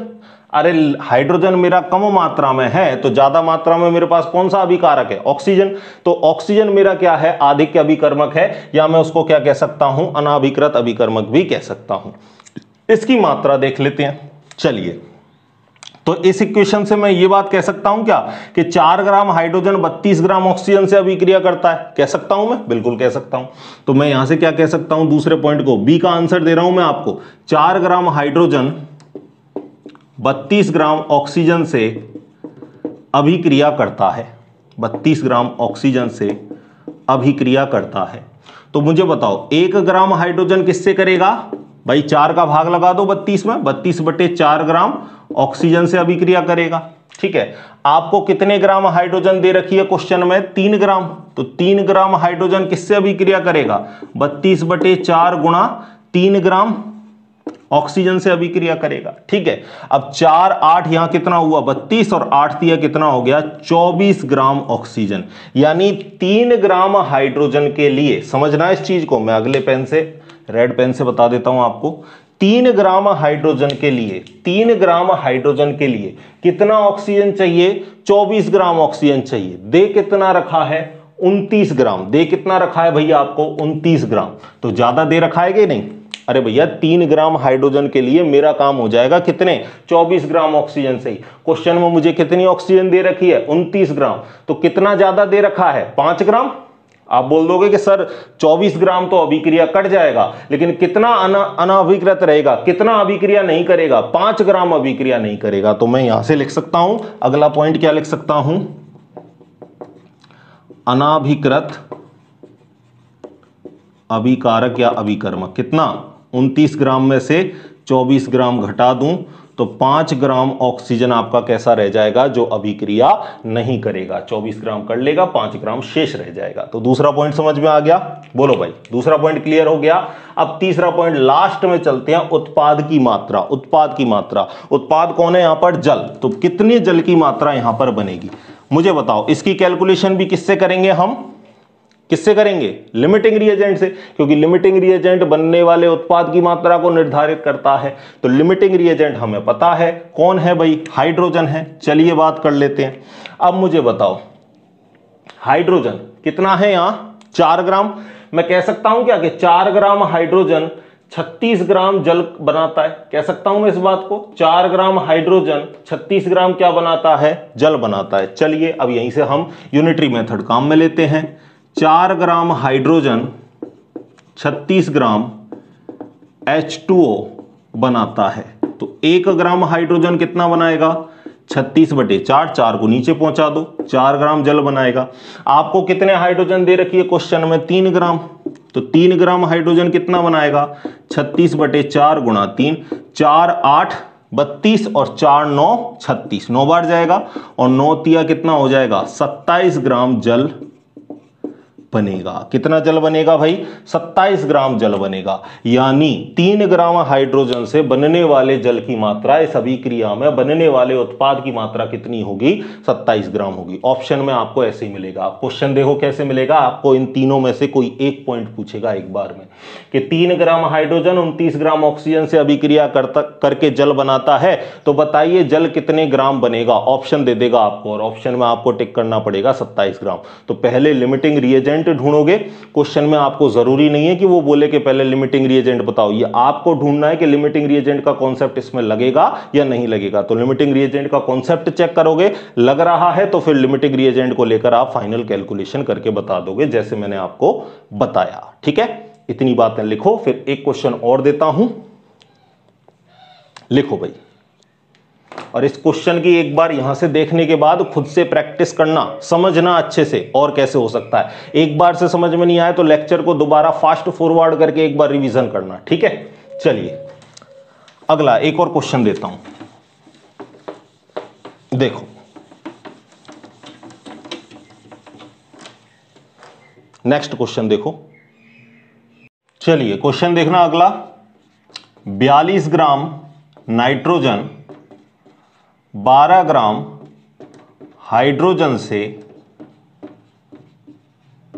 Speaker 1: अरे हाइड्रोजन मेरा कम मात्रा में है तो ज्यादा मात्रा में मेरे पास कौन सा अभिकारक है, ऑक्सीजन। तो ऑक्सीजन मेरा क्या है, आधिक्य अभिकर्मक है, या मैं उसको क्या कह सकता हूं, अनाभिकृत अभिकर्मक भी कह सकता हूं। इसकी मात्रा देख लेते हैं। चलिए, तो इस इक्वेशन से मैं ये बात कह सकता हूं क्या कि 4 ग्राम हाइड्रोजन 32 ग्राम ऑक्सीजन से अभिक्रिया करता है, कह सकता हूं मैं, बिल्कुल कह सकता हूं। तो मैं यहां से क्या कह सकता हूं, दूसरे पॉइंट को, बी का आंसर दे रहा हूं मैं आपको, 4 ग्राम हाइड्रोजन 32 ग्राम ऑक्सीजन से अभिक्रिया करता है, 32 ग्राम ऑक्सीजन से अभिक्रिया करता है। तो मुझे बताओ 1 ग्राम हाइड्रोजन किससे करेगा भाई, 4 का भाग लगा दो 32 में, 32/4 ग्राम ऑक्सीजन से अभिक्रिया करेगा। ठीक है, आपको कितने ग्राम हाइड्रोजन दे रखी है क्वेश्चन में, 3 ग्राम। तो 3 ग्राम हाइड्रोजन किससे अभिक्रिया करेगा, 32/4 गुणा 3 ग्राम ऑक्सीजन से अभिक्रिया करेगा। ठीक है, अब 4 8 यहां कितना हुआ 32 और 8 दिया कितना हो गया 24 ग्राम ऑक्सीजन। यानी 3 ग्राम हाइड्रोजन के लिए, समझना इस चीज को, मैं अगले पेन से, रेड पेन से बता देता हूं आपको, 3 ग्राम हाइड्रोजन के लिए, 3 ग्राम हाइड्रोजन के लिए कितना ऑक्सीजन चाहिए, 24 ग्राम ऑक्सीजन चाहिए। दे कितना रखा है 29 ग्राम, दे कितना रखा है भैया आपको 29 ग्राम। तो ज्यादा दे रखा है कि नहीं, अरे भैया 3 ग्राम हाइड्रोजन के लिए मेरा काम हो जाएगा कितने, 24 ग्राम ऑक्सीजन से ही। क्वेश्चन में मुझे कितनी ऑक्सीजन दे रखी है 29 ग्राम, तो कितना ज्यादा दे रखा है 5 ग्राम। आप बोल दोगे कि सर 24 ग्राम तो अभिक्रिया कट जाएगा, लेकिन कितना अनाभिकृत रहेगा, कितना अभिक्रिया नहीं करेगा, 5 ग्राम अभिक्रिया नहीं करेगा। तो मैं यहां से लिख सकता हूं, अगला पॉइंट क्या लिख सकता हूं, अनाभिकृत अभिकारक या अभिकर्मक कितना, 29 ग्राम में से 24 ग्राम घटा दूं तो 5 ग्राम ऑक्सीजन आपका कैसा रह जाएगा, जो अभिक्रिया नहीं करेगा। 24 ग्राम कर लेगा, 5 ग्राम शेष रह जाएगा। तो दूसरा पॉइंट समझ में आ गया, बोलो भाई, दूसरा पॉइंट क्लियर हो गया। अब तीसरा पॉइंट लास्ट में चलते हैं, उत्पाद की मात्रा। उत्पाद की मात्रा, उत्पाद कौन है यहां पर, जल। तो कितने जल की मात्रा यहां पर बनेगी मुझे बताओ। इसकी कैलकुलेशन भी किससे करेंगे हम, किससे करेंगे, लिमिटिंग रिएजेंट से, क्योंकि लिमिटिंग रिएजेंट बनने वाले उत्पाद की मात्रा को निर्धारित करता है। तो लिमिटिंग रिएजेंट हमें पता है कौन है भाई, हाइड्रोजन है। चलिए बात कर लेते हैं। अब मुझे बताओ हाइड्रोजन कितना है यहां 4 ग्राम। मैं कह सकता हूं क्या कि 4 ग्राम हाइड्रोजन 36 ग्राम जल बनाता है, कह सकता हूं मैं इस बात को, 4 ग्राम हाइड्रोजन 36 ग्राम क्या बनाता है, जल बनाता है। चलिए अब यहीं से हम यूनिटरी मेथड काम में लेते हैं। 4 ग्राम हाइड्रोजन 36 ग्राम H2O बनाता है। तो 1 ग्राम हाइड्रोजन कितना बनाएगा, 36/4, 4 को नीचे पहुंचा दो, 4 ग्राम जल बनाएगा। आपको कितने हाइड्रोजन दे रखी है क्वेश्चन में, 3 ग्राम। तो 3 ग्राम हाइड्रोजन कितना बनाएगा, 36/4 गुणा 3, 4 8 32 और 4 9 36, 9 बार जाएगा और 9 तिया कितना हो जाएगा 27 ग्राम जल बनेगा। कितना जल बनेगा भाई, 27 ग्राम जल बनेगा। यानी 3 ग्राम हाइड्रोजन से बनने वाले जल की मात्रा, इस अभिक्रिया में बनने वाले उत्पाद की मात्रा कितनी होगी, 27 ग्राम होगी। ऑप्शन में आपको ऐसे ही मिलेगा। आप क्वेश्चन देखो कैसे मिलेगा, आपको इन तीनों में से कोई एक पॉइंट पूछेगा एक बार में कि 3 ग्राम हाइड्रोजन 29 ग्राम ऑक्सीजन से अभिक्रिया करके जल बनाता है, तो बताइए जल कितने ग्राम बनेगा। ऑप्शन दे देगा आपको और ऑप्शन में आपको टिक करना पड़ेगा 27 ग्राम। तो पहले लिमिटिंग रिएजेंट ढूंढोगे। क्वेश्चन में आपको जरूरी नहीं है कि वो बोले कि पहले लिमिटिंग रिएजेंट बताओ, ये आपको ढूंढना है कि लिमिटिंग रिएजेंट का कॉन्सेप्ट इसमें लगेगा या नहीं लगेगा। तो लिमिटिंग रिएजेंट का कॉन्सेप्ट चेक करोगे, लग रहा है तो फिर लिमिटिंग रिएजेंट को लेकर आप फाइनल कैलकुलेशन करके बता दोगे, जैसे मैंने आपको बताया। ठीक है, इतनी बातें लिखो। फिर एक क्वेश्चन और देता हूं, लिखो भाई। और इस क्वेश्चन की एक बार यहां से देखने के बाद खुद से प्रैक्टिस करना, समझना अच्छे से और कैसे हो सकता है। एक बार से समझ में नहीं आया तो लेक्चर को दोबारा फास्ट फॉरवर्ड करके एक बार रिवीजन करना। ठीक है, चलिए अगला एक और क्वेश्चन देता हूं। देखो नेक्स्ट क्वेश्चन देखो। चलिए क्वेश्चन देखना अगला। 42 ग्राम नाइट्रोजन 12 ग्राम हाइड्रोजन से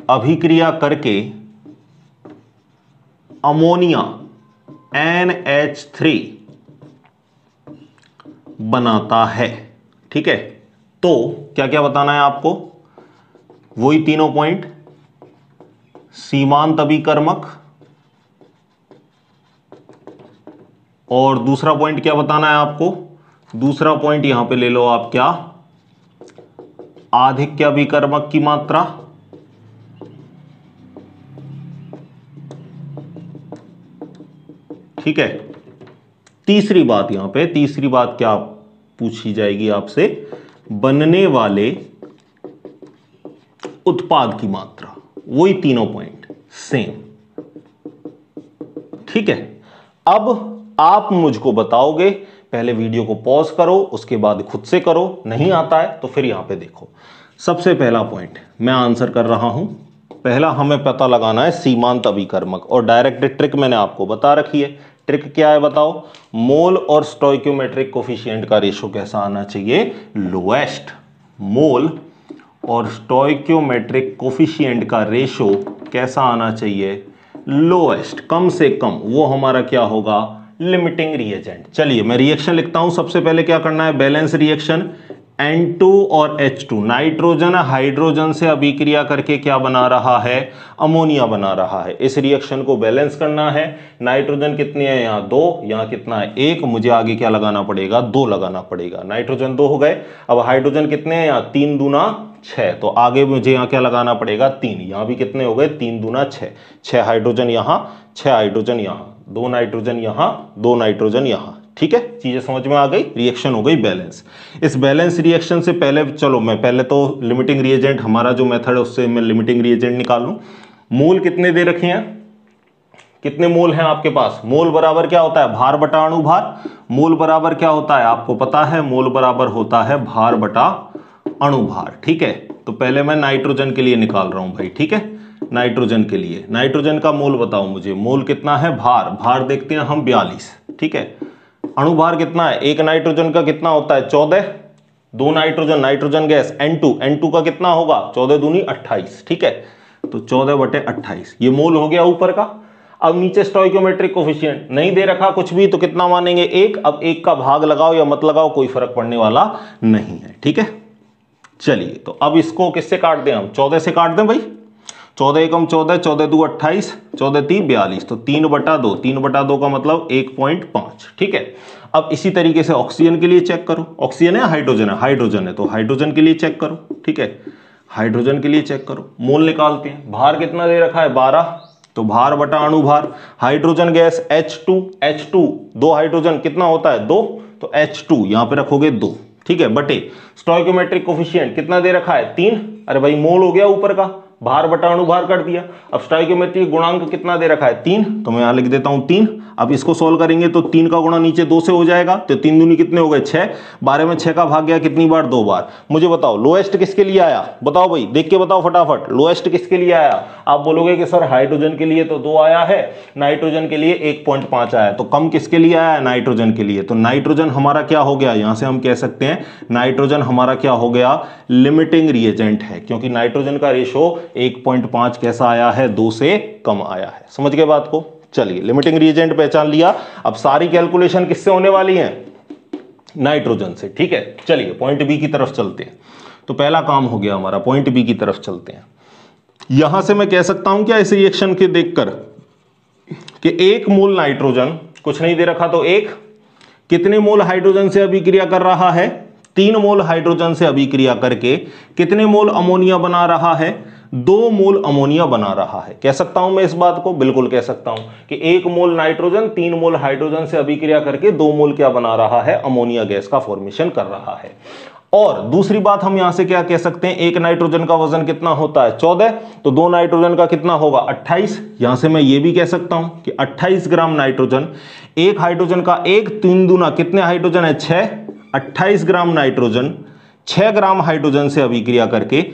Speaker 1: अभिक्रिया करके अमोनिया NH3 बनाता है। ठीक है, तो क्या क्या बताना है आपको, वही तीनों पॉइंट, सीमांत अभिकर्मक, और दूसरा पॉइंट क्या बताना है आपको, दूसरा पॉइंट यहां पे ले लो आप, क्या, आधिक्य अभिकर्मक की मात्रा, ठीक है। तीसरी बात यहां पे, तीसरी बात क्या पूछी जाएगी आपसे, बनने वाले उत्पाद की मात्रा, वही तीनों पॉइंट सेम। ठीक है, अब आप मुझको बताओगे, पहले वीडियो को पॉज करो, उसके बाद खुद से करो, नहीं आता है तो फिर यहां पे देखो। सबसे पहला पॉइंट मैं आंसर कर रहा हूं, पहला हमें पता लगाना है सीमांत अभिकर्मक, और डायरेक्ट ट्रिक मैंने आपको बता रखी है। ट्रिक क्या है बताओ, मोल और स्टोइकियोमेट्रिक कोफिशिएंट का रेशो कैसा आना चाहिए, लोएस्ट। मोल और स्टोइकियोमेट्रिक कोफिशिएंट का रेशो कैसा आना चाहिए, लोएस्ट, कम से कम। वो हमारा क्या होगा, लिमिटिंग रिएजेंट। चलिए मैं रिएक्शन लिखता हूं, सबसे पहले क्या करना है, बैलेंस रिएक्शन, N2 और H2, नाइट्रोजन हाइड्रोजन से अभिक्रिया करके क्या बना रहा है, अमोनिया बना रहा है। इस रिएक्शन को बैलेंस करना है। नाइट्रोजन कितने हैं, यहाँ 2, यहाँ कितना है 1, मुझे आगे क्या लगाना पड़ेगा, 2 लगाना पड़ेगा। नाइट्रोजन 2 हो गए। अब हाइड्रोजन कितने हैं, यहाँ 3 दूना 6, तो आगे मुझे यहाँ क्या लगाना पड़ेगा, 3। यहाँ भी कितने हो गए, 3 दूना 6, 6 हाइड्रोजन यहाँ, 6 हाइड्रोजन यहाँ, 2 नाइट्रोजन यहाँ, 2 नाइट्रोजन यहाँ। ठीक है, चीजें समझ में आ गई, रिएक्शन हो गई बैलेंस। इस बैलेंस रिएक्शन से पहले चलो मैं पहले तो लिमिटिंग रिएजेंट, हमारा जो मेथड है उससे मैं लिमिटिंग रिएजेंट निकाल लूं। मोल कितने दे रखे हैं, कितने मोल हैं आपके पास, मोल बराबर क्या होता है, भार बटा अणु भार। मोल बराबर क्या होता है आपको पता है, मोल बराबर होता है भार बटा अणु भार। ठीक है, तो पहले मैं नाइट्रोजन के लिए निकाल रहा हूं भाई। ठीक है, नाइट्रोजन के लिए, नाइट्रोजन का मोल बताओ मुझे, मोल कितना है, भार देखते हैं हम 42। ठीक है, अणुभार कितना है, एक नाइट्रोजन का कितना होता है 14, 2 नाइट्रोजन, नाइट्रोजन गैस N2 का कितना होगा 14 दूनी 28। ठीक है, तो 14/28 ये मोल हो गया ऊपर का। अब नीचे स्टोइकियोमेट्रिक कोफिशिएंट नहीं दे रखा कुछ भी, तो कितना मानेंगे 1। अब 1 का भाग लगाओ या मत लगाओ, कोई फर्क पड़ने वाला नहीं है। ठीक है, चलिए तो अब इसको किससे काट दें हम, 14 से काट दें भाई। 14 एकम 14, 14 दू 28, 14 3 42, तो 3/2, 3/2 का मतलब 1.5। ठीक है, अब इसी तरीके से ऑक्सीजन के लिए चेक करो, ऑक्सीजन है हाइड्रोजन है, हाइड्रोजन है, तो हाइड्रोजन के लिए चेक करो। ठीक है, हाइड्रोजन के लिए चेक करो, मोल निकालते हैं। भार कितना दे रखा है 12, तो भार बटा अणु भार। हाइड्रोजन गैस H2 2 हाइड्रोजन कितना होता है 2, तो H2 यहां पे रखोगे 2। ठीक है, बटे स्टोइकियोमेट्रिक कोफिशिएंट कितना दे रखा है 3, अरे भाई मोल हो गया ऊपर का, भार बटा अणु भार कर दिया। अब स्टोइकियोमेट्रिक गुणांक कितना दे रखा है 3, तो मैं यहां लिख देता हूं 3। अब इसको सोल्व करेंगे तो 3 का गुणा नीचे 2 से हो जाएगा, तो 3 दूनी कितने हो गए 6, 12 में 6 का भाग गया कितनी बार 2 बार। मुझे बताओ लोएस्ट किसके लिए आया, बताओ भाई, देख के बताओ फटाफट, लोएस्ट किसके लिए आया। आप बोलोगे कि सर हाइड्रोजन के लिए तो 2 आया है, नाइट्रोजन के लिए 1.5 आया, तो कम किसके लिए आया है, नाइट्रोजन के लिए। तो नाइट्रोजन हमारा क्या हो गया, यहां से हम कह सकते हैं नाइट्रोजन हमारा क्या हो गया, लिमिटिंग रिएजेंट है, क्योंकि नाइट्रोजन का रेशो 1.5 कैसा आया है, 2 से कम आया है। समझ गए बात को। चलिए लिमिटिंग रिएजेंट पहचान लिया, अब सारी कैलकुलेशन किससे होने वाली है, नाइट्रोजन से। ठीक है, चलिए पॉइंट बी की तरफ चलते हैं। तो पहला काम हो गया हमारा, पॉइंट बी की तरफ चलते हैं। यहां से मैं कह सकता हूं क्या इस रिएक्शन के देखकर कि 1 मोल नाइट्रोजन, कुछ नहीं दे रखा तो 1, कितने मोल हाइड्रोजन से अभिक्रिया कर रहा है, 3 मोल हाइड्रोजन से अभिक्रिया करके कितने मोल अमोनिया बना रहा है, 2 मोल अमोनिया बना रहा है। कह सकता हूं मैं इस बात को, बिल्कुल कह सकता हूं कि 1 मोल नाइट्रोजन 3 मोल हाइड्रोजन से अभिक्रिया करके 2 मोल क्या बना रहा है, अमोनिया गैस का फॉर्मेशन कर रहा है। और दूसरी बात हम यहां से क्या कह सकते हैं, 1 नाइट्रोजन का वजन कितना होता है 14, तो 2 नाइट्रोजन का कितना होगा 28। यहां से मैं ये भी कह सकता हूं कि 28 ग्राम नाइट्रोजन, 1 हाइड्रोजन का 1, 3 दूना कितने हाइड्रोजन है 6, 28 ग्राम नाइट्रोजन 6 ग्राम हाइड्रोजन से अभिक्रिया करके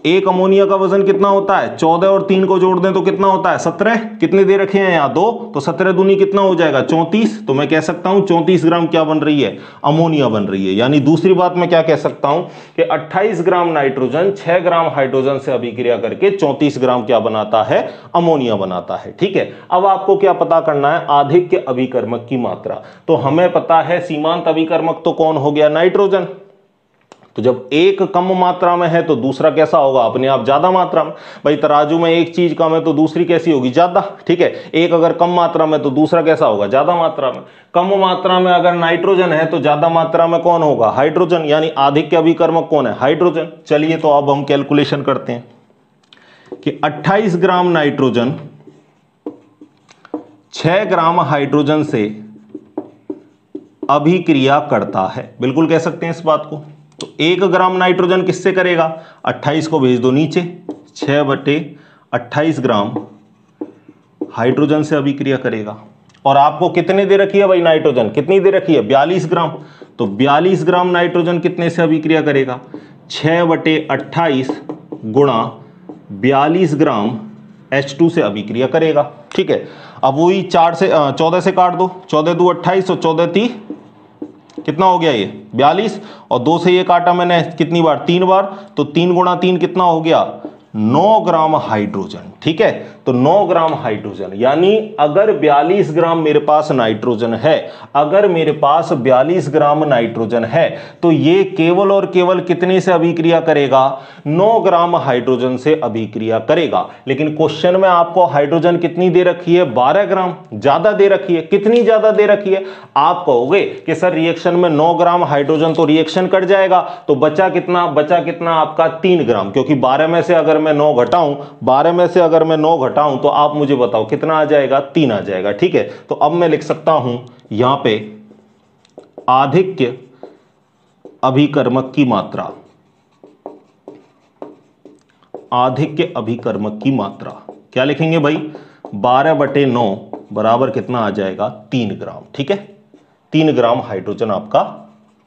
Speaker 1: एक अमोनिया का वजन कितना होता है, 14 और 3 को जोड़ दें तो कितना होता है 17। कितने दे रखे हैं यहां 2, तो 17 दूनी कितना हो जाएगा 34। तो मैं कह सकता हूं 34 ग्राम क्या बन रही है, अमोनिया बन रही है। यानी दूसरी बात मैं क्या कह सकता हूं कि 28 ग्राम नाइट्रोजन 6 ग्राम हाइड्रोजन से अभिक्रिया करके 34 ग्राम क्या बनाता है, अमोनिया बनाता है। ठीक है, अब आपको क्या पता करना है, आधिक्य अभिकर्मक की मात्रा। तो हमें पता है सीमांत अभिकर्मक तो कौन हो गया, नाइट्रोजन। तो जब एक कम मात्रा में है तो दूसरा कैसा होगा, अपने आप ज्यादा मात्रा में। भाई तराजू में एक चीज कम है तो दूसरी कैसी होगी, ज्यादा। ठीक है, एक अगर कम मात्रा में तो दूसरा कैसा होगा, ज्यादा मात्रा में। कम मात्रा में अगर नाइट्रोजन है तो ज्यादा मात्रा में कौन होगा, हाइड्रोजन। यानी आधिक्य अभिकर्मक कौन है, हाइड्रोजन। चलिए तो अब हम कैलकुलेशन करते हैं कि 28 ग्राम नाइट्रोजन 6 ग्राम हाइड्रोजन से अभिक्रिया करता है, बिल्कुल कह सकते हैं इस बात को। तो 1 ग्राम नाइट्रोजन किससे करेगा, 28 को भेज दो नीचे, 6/28 ग्राम हाइड्रोजन से अभिक्रिया करेगा। और आपको कितने दे रखी है भाई, नाइट्रोजन कितनी दे रखी है, 42 ग्राम। तो 42 ग्राम नाइट्रोजन कितने से अभिक्रिया करेगा, 6/28 गुणा 42 ग्राम H2 से अभिक्रिया करेगा। ठीक है, अब वही 14 से काट दो, 14 दूनी 28 और 14 3 कितना हो गया ये 42, और 2 से ये काटा मैंने कितनी बार, 3 बार। तो 3 गुणा 3 कितना हो गया, 9 ग्राम हाइड्रोजन। ठीक है, तो 9 ग्राम हाइड्रोजन। यानी अगर 42 ग्राम मेरे पास नाइट्रोजन है, अगर मेरे पास 42 ग्राम नाइट्रोजन है तो ये केवल और केवल कितने से अभिक्रिया करेगा, 9 ग्राम हाइड्रोजन से अभिक्रिया करेगा। लेकिन क्वेश्चन में आपको हाइड्रोजन कितनी दे रखी है, 12 ग्राम, ज्यादा दे रखी है। कितनी ज्यादा दे रखी है, आप कहोगे कि सर रिएक्शन में 9 ग्राम हाइड्रोजन तो रिएक्शन कर जाएगा, तो बचा कितना, बचा कितना आपका 3 ग्राम। क्योंकि 12 में से अगर मैं 9 घटाऊं, 12 में से अगर मैं 9 घटाऊं तो आप मुझे बताओ कितना आ जाएगा, 3 आ जाएगा। ठीक है, तो अब मैं लिख सकता हूं यहां पे आधिक्य अभिकर्मक की मात्रा, आधिक्य अभिकर्मक की मात्रा क्या लिखेंगे भाई, 12/9 बराबर कितना आ जाएगा, 3 ग्राम। ठीक है, 3 ग्राम हाइड्रोजन आपका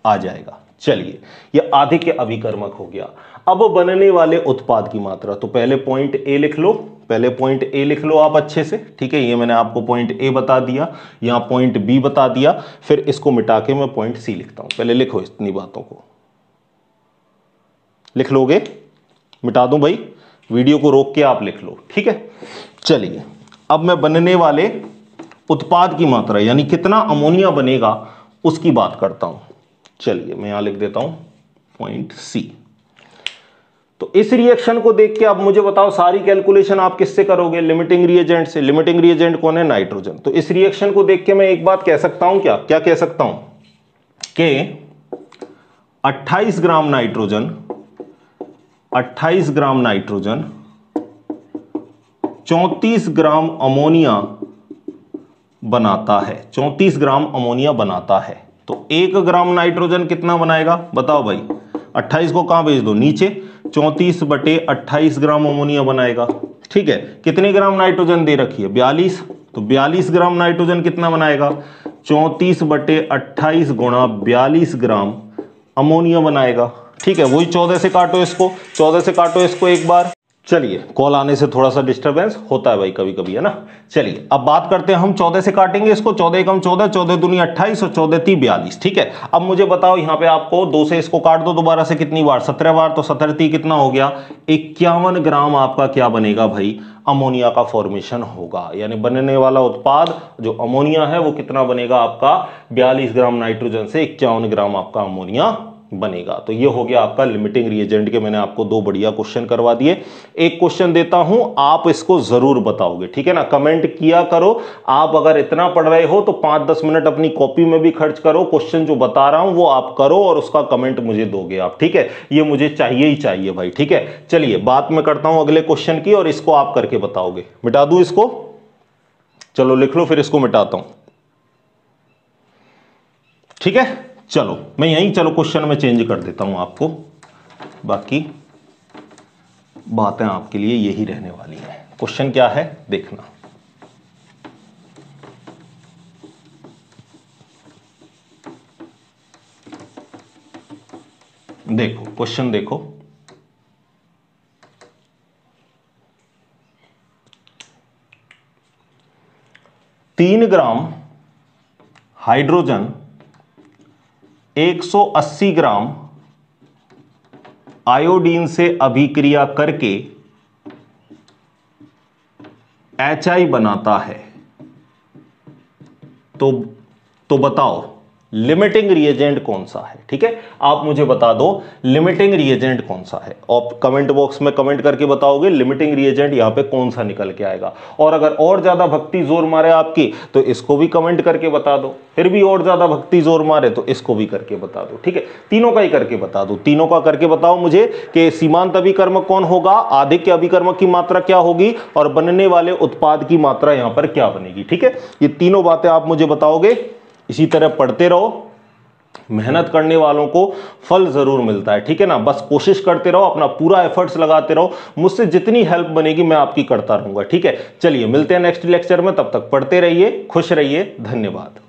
Speaker 1: आ जाएगा। चलिए, यह आधिक्य अभिकर्मक हो गया। अब बनने वाले उत्पाद की मात्रा, तो पहले पॉइंट ए लिख लो, पहले पॉइंट ए लिख लो आप अच्छे से। ठीक है, ये मैंने आपको पॉइंट ए बता दिया, यहां पॉइंट बी बता दिया, फिर इसको मिटा के मैं पॉइंट सी लिखता हूं। पहले लिखो इतनी बातों को, लिख लोगे, मिटा दूं भाई, वीडियो को रोक के आप लिख लो। ठीक है, चलिए अब मैं बनने वाले उत्पाद की मात्रा यानी कितना अमोनिया बनेगा उसकी बात करता हूं। चलिए मैं यहां लिख देता हूं पॉइंट सी। तो इस रिएक्शन को देख के आप मुझे बताओ सारी कैलकुलेशन आप किससे करोगे, लिमिटिंग रिएजेंट से। लिमिटिंग रिएजेंट कौन है, नाइट्रोजन। तो इस रिएक्शन को देख के मैं एक बात कह सकता हूं, क्या क्या कह सकता हूं कि 28 gram nitrogen, 28 gram nitrogen 34 gram ammonia बनाता है, 34 ग्राम अमोनिया बनाता है। तो 1 ग्राम नाइट्रोजन कितना बनाएगा बताओ भाई, 28 को कहां भेज दो नीचे, 34/28 ग्राम अमोनिया बनाएगा। ठीक है, कितने ग्राम नाइट्रोजन दे रखी है, 42। तो 42 ग्राम नाइट्रोजन कितना बनाएगा, 34/28 गुणा 42 ग्राम अमोनिया बनाएगा। ठीक है, वही 14 से काटो इसको, 14 से काटो इसको एक बार। चलिए, कॉल आने से थोड़ा सा डिस्टरबेंस होता है भाई कभी कभी, है ना। चलिए अब बात करते हैं, हम 14 से काटेंगे इसको, 14 कम 14, 14 दूनी 28 और 14 3 42। ठीक है, अब मुझे बताओ यहां पे आपको 2 से इसको काट दो दोबारा से, कितनी बार, 17 बार। तो 17 3 कितना हो गया, 51 ग्राम आपका क्या बनेगा भाई, अमोनिया का फॉर्मेशन होगा। यानी बनने वाला उत्पाद जो अमोनिया है वो कितना बनेगा आपका, 42 ग्राम नाइट्रोजन से 51 ग्राम आपका अमोनिया बनेगा। तो ये हो गया आपका लिमिटिंग रिएजेंट के, मैंने आपको 2 बढ़िया क्वेश्चन करवा दिए। एक क्वेश्चन देता हूं, आप इसको जरूर बताओगे, ठीक है ना। कमेंट किया करो, आप अगर इतना पढ़ रहे हो तो 5-10 मिनट अपनी कॉपी में भी खर्च करो, क्वेश्चन जो बता रहा हूं वो आप करो और उसका कमेंट मुझे दोगे आप। ठीक है, ये मुझे चाहिए ही चाहिए भाई। ठीक है, चलिए बात मैं करता हूं अगले क्वेश्चन की और इसको आप करके बताओगे। मिटा दूं इसको, चलो लिख लो, फिर इसको मिटाता हूं। ठीक है, चलो मैं यहीं, चलो क्वेश्चन में चेंज कर देता हूं आपको, बाकी बातें आपके लिए यही रहने वाली हैं। क्वेश्चन क्या है देखना, देखो क्वेश्चन देखो, 3 ग्राम हाइड्रोजन 180 ग्राम आयोडीन से अभिक्रिया करके HI बनाता है। तो बताओ लिमिटिंग रिएजेंट कौन सा है। ठीक है, आप मुझे बता दो लिमिटिंग रिएजेंट कौन सा है। आप कमेंट बॉक्स में कमेंट करके बताओगे लिमिटिंग रिएजेंट यहां पे कौन सा निकल के आएगा। और अगर और ज्यादा भक्ति जोर मारे आपकी तो इसको भी कमेंट करके बता दो, फिर भी और ज्यादा भक्ति जोर मारे तो इसको भी करके बता दो। ठीक है, तीनों का ही करके बता दो, तीनों का करके बताओ मुझे कि सीमांत अभिकर्मक कौन होगा, आधिक्य अभिकर्मक की मात्रा क्या होगी और बनने वाले उत्पाद की मात्रा यहां पर क्या बनेगी। ठीक है, ये तीनों बातें आप मुझे बताओगे। इसी तरह पढ़ते रहो, मेहनत करने वालों को फल जरूर मिलता है। ठीक है ना, बस कोशिश करते रहो, अपना पूरा एफर्ट्स लगाते रहो, मुझसे जितनी हेल्प बनेगी मैं आपकी करता रहूंगा। ठीक है, चलिए मिलते हैं नेक्स्ट लेक्चर में, तब तक पढ़ते रहिए, खुश रहिए, धन्यवाद।